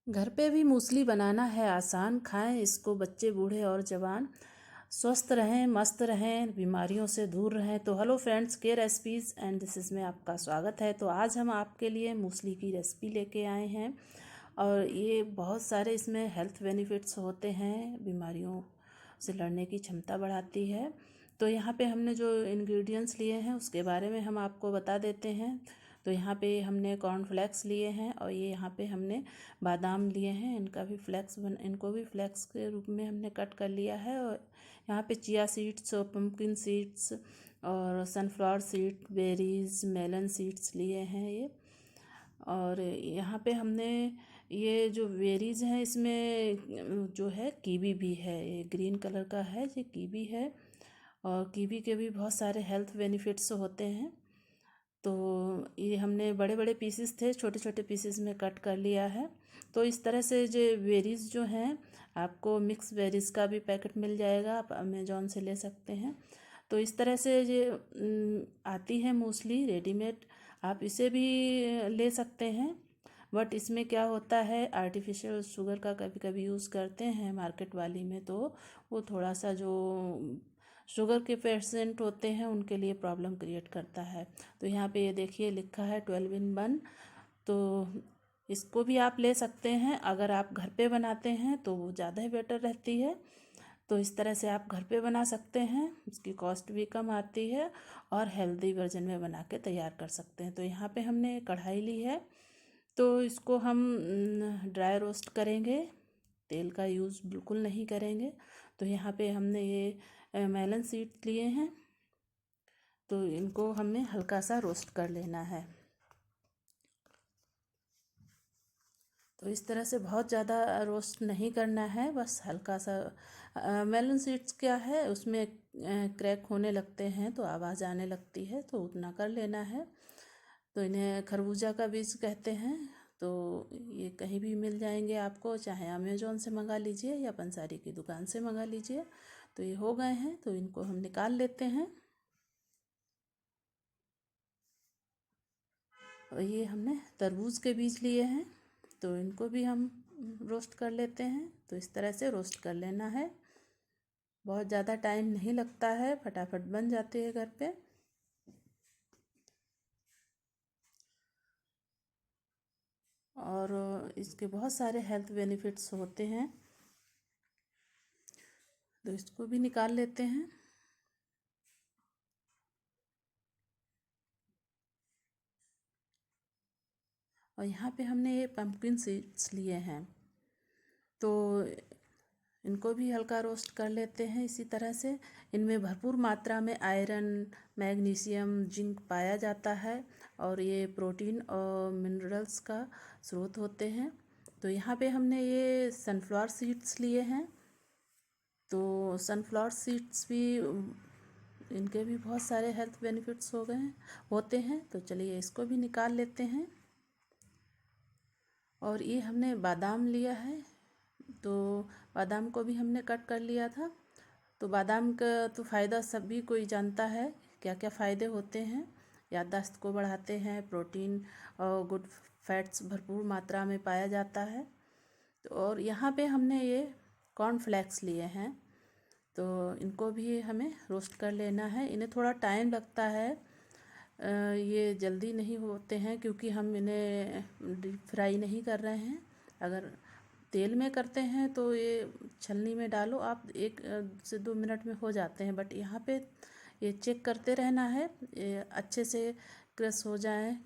घर पे भी मूसली बनाना है आसान। खाएं इसको बच्चे बूढ़े और जवान। स्वस्थ रहें, मस्त रहें, बीमारियों से दूर रहें। तो हेलो फ्रेंड्स, के रेसिपीज़ एंड डिशेज़ में आपका स्वागत है। तो आज हम आपके लिए मूसली की रेसिपी लेके आए हैं और ये बहुत सारे इसमें हेल्थ बेनिफिट्स होते हैं, बीमारियों से लड़ने की क्षमता बढ़ाती है। तो यहाँ पे हमने जो इंग्रेडिएंट्स लिए हैं उसके बारे में हम आपको बता देते हैं। तो यहाँ पे हमने कॉर्नफ्लेक्स लिए हैं और ये यहाँ पे हमने बादाम लिए हैं। इनको भी फ्लेक्स के रूप में हमने कट कर लिया है। और यहाँ पे चिया सीड्स और पम्पकिन सीड्स और sunflower seed, berries, melon seeds लिए हैं ये। और यहाँ पे हमने ये जो बेरीज हैं इसमें जो है कीवी भी है, ये ग्रीन कलर का है, ये कीवी है। और कीवी के भी बहुत सारे हेल्थ बेनिफिट्स होते हैं। तो ये हमने बड़े बड़े पीसेस थे, छोटे छोटे पीसेस में कट कर लिया है। तो इस तरह से जो बेरीज़ जो हैं, आपको मिक्स बेरीज़ का भी पैकेट मिल जाएगा, आप अमेज़ॉन से ले सकते हैं। तो इस तरह से ये आती है मूसली रेडीमेड, आप इसे भी ले सकते हैं। बट इसमें क्या होता है, आर्टिफिशियल शुगर का कभी कभी यूज़ करते हैं मार्केट वाली में, तो वो थोड़ा सा जो शुगर के पेशेंट होते हैं उनके लिए प्रॉब्लम क्रिएट करता है। तो यहाँ पे ये देखिए लिखा है 12 in 1। तो इसको भी आप ले सकते हैं। अगर आप घर पे बनाते हैं तो वो ज़्यादा ही बेटर रहती है। तो इस तरह से आप घर पे बना सकते हैं, उसकी कॉस्ट भी कम आती है और हेल्दी वर्जन में बना के तैयार कर सकते हैं। तो यहाँ पे हमने कढ़ाई ली है, तो इसको हम ड्राई रोस्ट करेंगे, तेल का यूज़ बिल्कुल नहीं करेंगे। तो यहाँ पे हमने ये मेलन सीड लिए हैं, तो इनको हमें हल्का सा रोस्ट कर लेना है। तो इस तरह से बहुत ज़्यादा रोस्ट नहीं करना है, बस हल्का सा। मेलन सीड्स क्या है, उसमें क्रैक होने लगते हैं तो आवाज़ आने लगती है, तो उतना कर लेना है। तो इन्हें खरबूजा का बीज कहते हैं। तो ये कहीं भी मिल जाएंगे आपको, चाहे अमेज़ॉन से मंगा लीजिए या पंसारी की दुकान से मंगा लीजिए। तो ये हो गए हैं, तो इनको हम निकाल लेते हैं। और ये हमने तरबूज के बीज लिए हैं, तो इनको भी हम रोस्ट कर लेते हैं। तो इस तरह से रोस्ट कर लेना है, बहुत ज़्यादा टाइम नहीं लगता है, फटाफट बन जाती है घर पे। और इसके बहुत सारे हेल्थ बेनिफिट्स होते हैं। तो इसको भी निकाल लेते हैं। और यहाँ पे हमने ये पम्पकिन सीड्स लिए हैं, तो इनको भी हल्का रोस्ट कर लेते हैं इसी तरह से। इनमें भरपूर मात्रा में आयरन, मैग्नीशियम, जिंक पाया जाता है और ये प्रोटीन और मिनरल्स का स्रोत होते हैं। तो यहाँ पे हमने ये सनफ्लावर सीड्स लिए हैं, तो सनफ्लावर सीड्स भी इनके भी बहुत सारे हेल्थ बेनिफिट्स होते हैं। तो चलिए इसको भी निकाल लेते हैं। और ये हमने बादाम लिया है, तो बादाम को भी हमने कट कर लिया था। तो बादाम का तो फ़ायदा सभी कोई जानता है, क्या क्या फ़ायदे होते हैं। याददाश्त को बढ़ाते हैं, प्रोटीन और गुड फैट्स भरपूर मात्रा में पाया जाता है। तो और यहाँ पे हमने ये कॉर्नफ्लेक्स लिए हैं, तो इनको भी हमें रोस्ट कर लेना है। इन्हें थोड़ा टाइम लगता है, ये जल्दी नहीं होते हैं क्योंकि हम इन्हें डीप फ्राई नहीं कर रहे हैं। अगर तेल में करते हैं तो ये छलनी में डालो आप, 1 से 2 मिनट में हो जाते हैं। बट यहाँ पे ये चेक करते रहना है, ये अच्छे से क्रश हो जाए।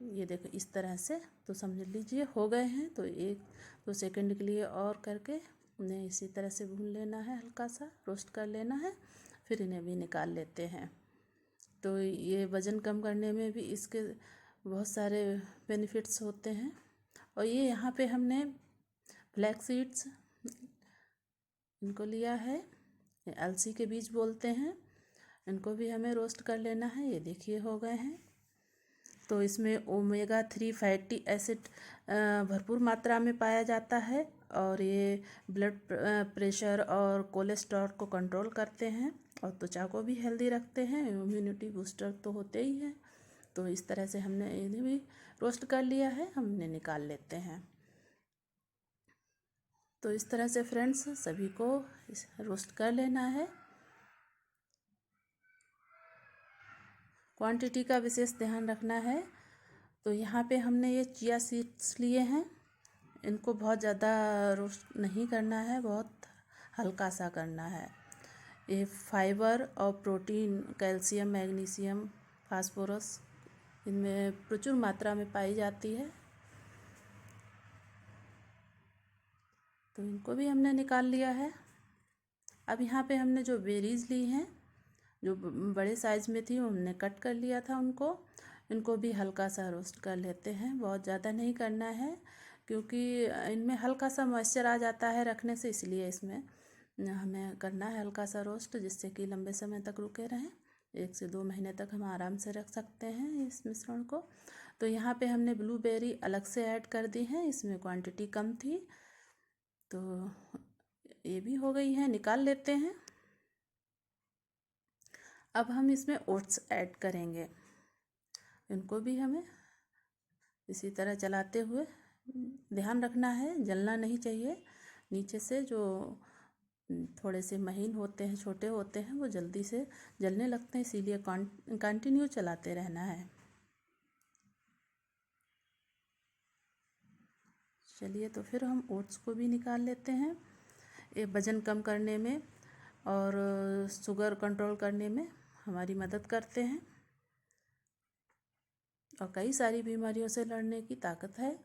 ये देखो इस तरह से, तो समझ लीजिए हो गए हैं। तो 1-2 सेकंड के लिए और करके उन्हें इसी तरह से भून लेना है, हल्का सा रोस्ट कर लेना है, फिर इन्हें भी निकाल लेते हैं। तो ये वज़न कम करने में भी इसके बहुत सारे बेनिफिट्स होते हैं। और ये यहाँ पे हमने फ्लैक्स सीड्स इनको लिया है, ये अलसी के बीज बोलते हैं। इनको भी हमें रोस्ट कर लेना है। ये देखिए हो गए हैं। तो इसमें ओमेगा 3 फैटी एसिड भरपूर मात्रा में पाया जाता है और ये ब्लड प्रेशर और कोलेस्ट्रॉल को कंट्रोल करते हैं और त्वचा को भी हेल्दी रखते हैं। इम्यूनिटी बूस्टर तो होते ही हैं। तो इस तरह से हमने इन्हें भी रोस्ट कर लिया है, हम इन्हें निकाल लेते हैं। तो इस तरह से फ्रेंड्स सभी को रोस्ट कर लेना है। क्वांटिटी का विशेष ध्यान रखना है। तो यहाँ पे हमने ये चिया सीड्स लिए हैं, इनको बहुत ज़्यादा रोस्ट नहीं करना है, बहुत हल्का सा करना है। ये फाइबर और प्रोटीन, कैल्शियम, मैग्नीशियम, फास्फोरस इनमें प्रचुर मात्रा में पाई जाती है। तो इनको भी हमने निकाल लिया है। अब यहाँ पे हमने जो बेरीज ली हैं, जो बड़े साइज़ में थी, हमने कट कर लिया था उनको। इनको भी हल्का सा रोस्ट कर लेते हैं, बहुत ज़्यादा नहीं करना है क्योंकि इनमें हल्का सा मॉइस्चर आ जाता है रखने से, इसलिए इसमें हमें करना है हल्का सा रोस्ट, जिससे कि लंबे समय तक रुके रहें। 1 से 2 महीने तक हम आराम से रख सकते हैं इस मिश्रण को। तो यहाँ पे हमने ब्लूबेरी अलग से ऐड कर दी हैं, इसमें क्वांटिटी कम थी, तो ये भी हो गई है, निकाल लेते हैं। अब हम इसमें ओट्स ऐड करेंगे, इनको भी हमें इसी तरह चलाते हुए ध्यान रखना है, जलना नहीं चाहिए। नीचे से जो थोड़े से महीन होते हैं, छोटे होते हैं, वो जल्दी से जलने लगते हैं, इसीलिए कंटिन्यू चलाते रहना है। चलिए, तो फिर हम ओट्स को भी निकाल लेते हैं। ये वज़न कम करने में और शुगर कंट्रोल करने में हमारी मदद करते हैं और कई सारी बीमारियों से लड़ने की ताकत है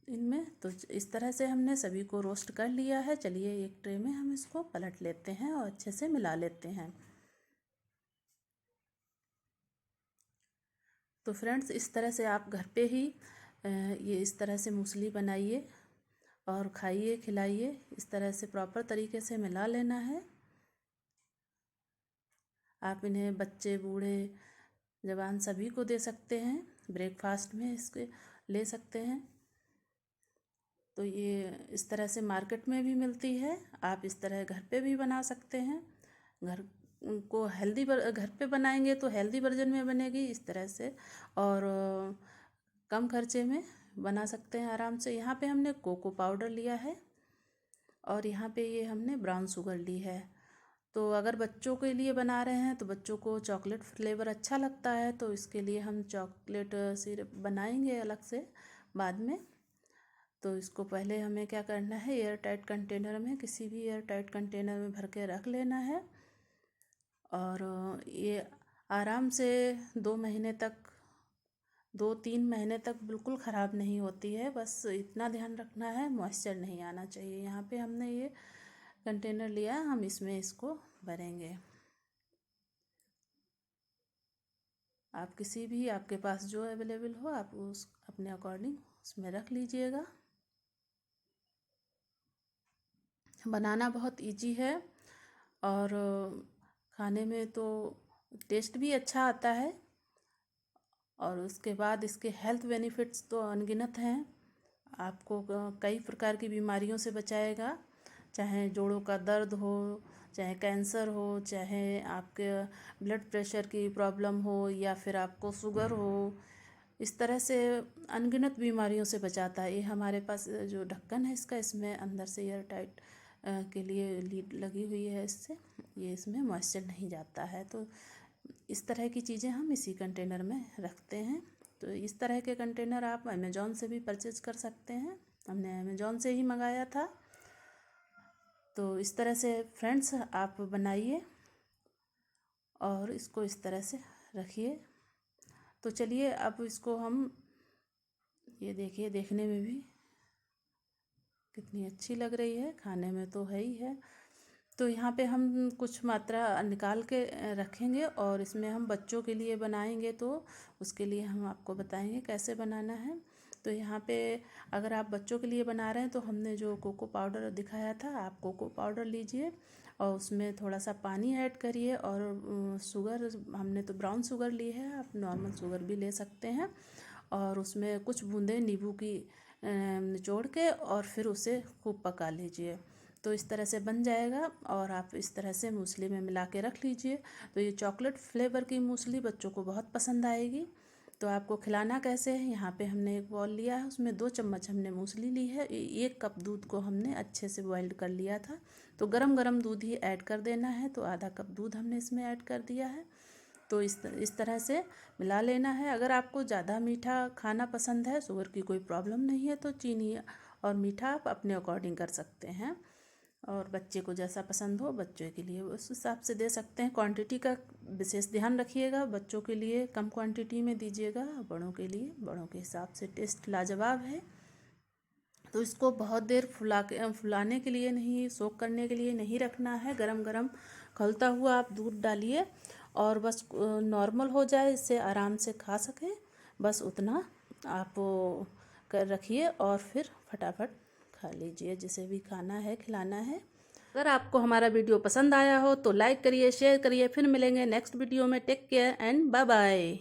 इनमें। तो इस तरह से हमने सभी को रोस्ट कर लिया है। चलिए, एक ट्रे में हम इसको पलट लेते हैं और अच्छे से मिला लेते हैं। तो फ्रेंड्स, इस तरह से आप घर पे ही ये इस तरह से मूसली बनाइए और खाइए, खिलाइए। इस तरह से प्रॉपर तरीके से मिला लेना है। आप इन्हें बच्चे, बूढ़े, जवान सभी को दे सकते हैं, ब्रेकफास्ट में इसके ले सकते हैं। तो ये इस तरह से मार्केट में भी मिलती है, आप इस तरह घर पे भी बना सकते हैं। घर को हेल्दी घर पे बनाएंगे तो हेल्दी वर्जन में बनेगी इस तरह से, और कम खर्चे में बना सकते हैं आराम से। यहाँ पे हमने कोको पाउडर लिया है और यहाँ पे ये हमने ब्राउन शुगर ली है। तो अगर बच्चों के लिए बना रहे हैं तो बच्चों को चॉकलेट फ्लेवर अच्छा लगता है, तो इसके लिए हम चॉकलेट सिरप बनाएंगे अलग से बाद में। तो इसको पहले हमें क्या करना है, एयर टाइट कंटेनर में, किसी भी एयर टाइट कंटेनर में भर के रख लेना है और ये आराम से 2-3 महीने तक बिल्कुल ख़राब नहीं होती है। बस इतना ध्यान रखना है, मॉइस्चर नहीं आना चाहिए। यहाँ पे हमने ये कंटेनर लिया, हम इसमें इसको भरेंगे। आप किसी भी, आपके पास जो अवेलेबल हो, आप उस अपने अकॉर्डिंग उसमें रख लीजिएगा। बनाना बहुत इजी है और खाने में तो टेस्ट भी अच्छा आता है, और उसके बाद इसके हेल्थ बेनिफिट्स तो अनगिनत हैं। आपको कई प्रकार की बीमारियों से बचाएगा, चाहे जोड़ों का दर्द हो, चाहे कैंसर हो, चाहे आपके ब्लड प्रेशर की प्रॉब्लम हो, या फिर आपको शुगर हो। इस तरह से अनगिनत बीमारियों से बचाता है। ये हमारे पास जो ढक्कन है इसका, इसमें अंदर से एयर टाइट के लिए लीड लगी हुई है, इससे ये इसमें मॉइस्चर नहीं जाता है। तो इस तरह की चीज़ें हम इसी कंटेनर में रखते हैं। तो इस तरह के कंटेनर आप अमेज़ॉन से भी परचेज़ कर सकते हैं, हमने अमेज़ॉन से ही मंगाया था। तो इस तरह से फ्रेंड्स आप बनाइए और इसको इस तरह से रखिए। तो चलिए, अब इसको हम, ये देखिए, देखने में भी कितनी अच्छी लग रही है, खाने में तो है ही है। तो यहाँ पे हम कुछ मात्रा निकाल के रखेंगे और इसमें हम बच्चों के लिए बनाएंगे, तो उसके लिए हम आपको बताएंगे कैसे बनाना है। तो यहाँ पे अगर आप बच्चों के लिए बना रहे हैं तो हमने जो कोको पाउडर दिखाया था, आप कोको पाउडर लीजिए और उसमें थोड़ा सा पानी ऐड करिए, और शुगर हमने तो ब्राउन शुगर ली है, आप नॉर्मल शुगर भी ले सकते हैं, और उसमें कुछ बूंदे नींबू की निचोड़ के और फिर उसे खूब पका लीजिए। तो इस तरह से बन जाएगा और आप इस तरह से मूसली में मिला के रख लीजिए। तो ये चॉकलेट फ्लेवर की मूसली बच्चों को बहुत पसंद आएगी। तो आपको खिलाना कैसे है, यहाँ पे हमने एक बॉल लिया है, उसमें 2 चम्मच हमने मूसली ली है, 1 कप दूध को हमने अच्छे से बॉइल्ड कर लिया था। तो गरम गरम दूध ही ऐड कर देना है। तो आधा कप दूध हमने इसमें ऐड कर दिया है। तो इस तरह से मिला लेना है। अगर आपको ज़्यादा मीठा खाना पसंद है, शुगर की कोई प्रॉब्लम नहीं है, तो चीनी और मीठा आप अपने अकॉर्डिंग कर सकते हैं, और बच्चे को जैसा पसंद हो बच्चे के लिए उस हिसाब से दे सकते हैं। क्वांटिटी का विशेष ध्यान रखिएगा, बच्चों के लिए कम क्वांटिटी में दीजिएगा, बड़ों के लिए बड़ों के हिसाब से। टेस्ट लाजवाब है। तो इसको बहुत देर फुलाने के लिए नहीं, सोक करने के लिए नहीं रखना है। गरम गरम खौलता हुआ आप दूध डालिए और बस नॉर्मल हो जाए, इससे आराम से खा सकें, बस उतना आप कर रखिए और फिर फटाफट खा लीजिए, जिसे भी खाना है खिलाना है। अगर आपको हमारा वीडियो पसंद आया हो तो लाइक करिए, शेयर करिए। फिर मिलेंगे नेक्स्ट वीडियो में। Take care and bye bye.